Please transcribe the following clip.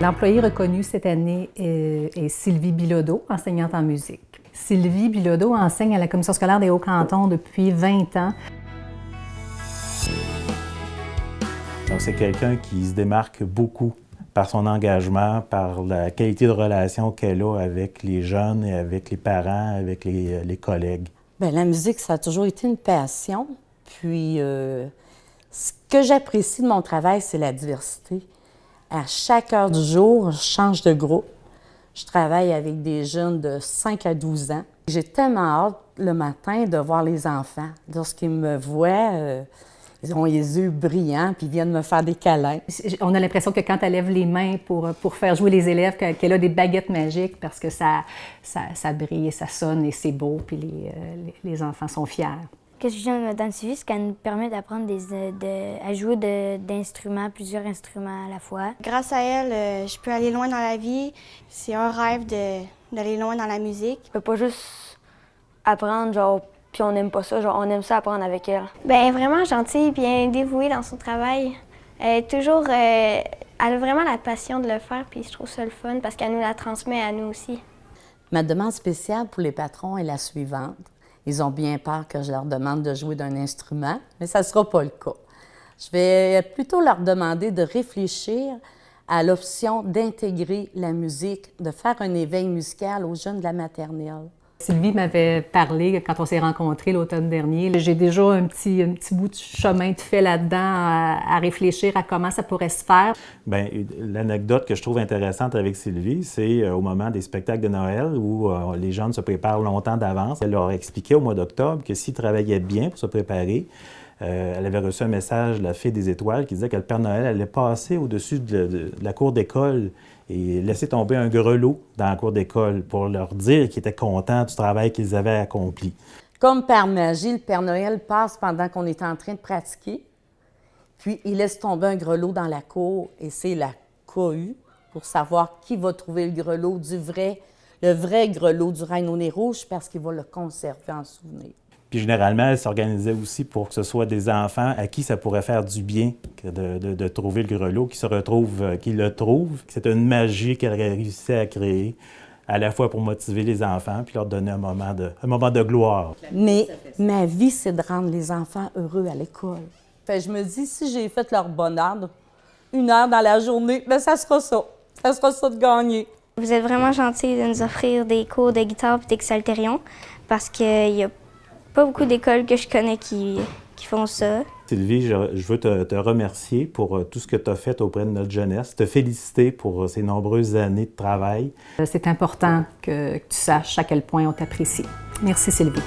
L'employée reconnue cette année est Sylvie Bilodeau, enseignante en musique. Sylvie Bilodeau enseigne à la Commission scolaire des Hauts-Cantons depuis 20 ans. Donc, c'est quelqu'un qui se démarque beaucoup par son engagement, par la qualité de relation qu'elle a avec les jeunes et avec les parents, avec les collègues. Bien, la musique, ça a toujours été une passion. Puis, ce que j'apprécie de mon travail, c'est la diversité. À chaque heure du jour, je change de groupe. Je travaille avec des jeunes de 5 à 12 ans. J'ai tellement hâte le matin de voir les enfants. Lorsqu'ils me voient, ils ont les yeux brillants puis ils viennent me faire des câlins. On a l'impression que quand elle lève les mains pour faire jouer les élèves, qu'elle a des baguettes magiques parce que ça brille et ça sonne et c'est beau, puis les enfants sont fiers. Qu'est-ce que j'aime dans le suivi, c'est qu'elle nous permet d'apprendre à jouer d'instruments, plusieurs instruments à la fois. Grâce à elle, je peux aller loin dans la vie. C'est un rêve d'aller loin dans la musique. Je peux pas juste apprendre, genre, puis on n'aime pas ça, genre, on aime ça apprendre avec elle. Bien, vraiment gentille, bien dévouée dans son travail. Elle a vraiment la passion de le faire, puis je trouve ça le fun parce qu'elle nous la transmet à nous aussi. Ma demande spéciale pour les patrons est la suivante. Ils ont bien peur que je leur demande de jouer d'un instrument, mais ça ne sera pas le cas. Je vais plutôt leur demander de réfléchir à l'option d'intégrer la musique, de faire un éveil musical aux jeunes de la maternelle. Sylvie m'avait parlé quand on s'est rencontrés l'automne dernier. J'ai déjà un petit bout de chemin de fait là-dedans à réfléchir à comment ça pourrait se faire. Bien, l'anecdote que je trouve intéressante avec Sylvie, c'est au moment des spectacles de Noël où les jeunes se préparent longtemps d'avance. Elle leur expliquait au mois d'octobre que s'ils travaillaient bien pour se préparer, elle avait reçu un message de la Fée des Étoiles qui disait que le Père Noël allait passer au-dessus de la cour d'école et laisser tomber un grelot dans la cour d'école pour leur dire qu'ils étaient contents du travail qu'ils avaient accompli. Comme par magie, le Père Noël passe pendant qu'on est en train de pratiquer, puis il laisse tomber un grelot dans la cour et c'est la cohue pour savoir qui va trouver le grelot le vrai grelot du reine au nez rouge parce qu'il va le conserver en souvenir. Puis généralement, elle s'organisait aussi pour que ce soit des enfants à qui ça pourrait faire du bien de trouver le grelot, qui le trouvent. C'est une magie qu'elle réussissait à créer, à la fois pour motiver les enfants puis leur donner un moment de gloire. Mais ma vie, c'est de rendre les enfants heureux à l'école. Je me dis, si j'ai fait leur bonheur, 1 heure dans la journée, bien, ça sera ça. Ça sera ça de gagner. Vous êtes vraiment gentil de nous offrir des cours de guitare et d'exalterion parce qu'il y a pas beaucoup d'écoles que je connais qui font ça. Sylvie, je veux te remercier pour tout ce que tu as fait auprès de notre jeunesse, te féliciter pour ces nombreuses années de travail. C'est important que tu saches à quel point on t'apprécie. Merci Sylvie.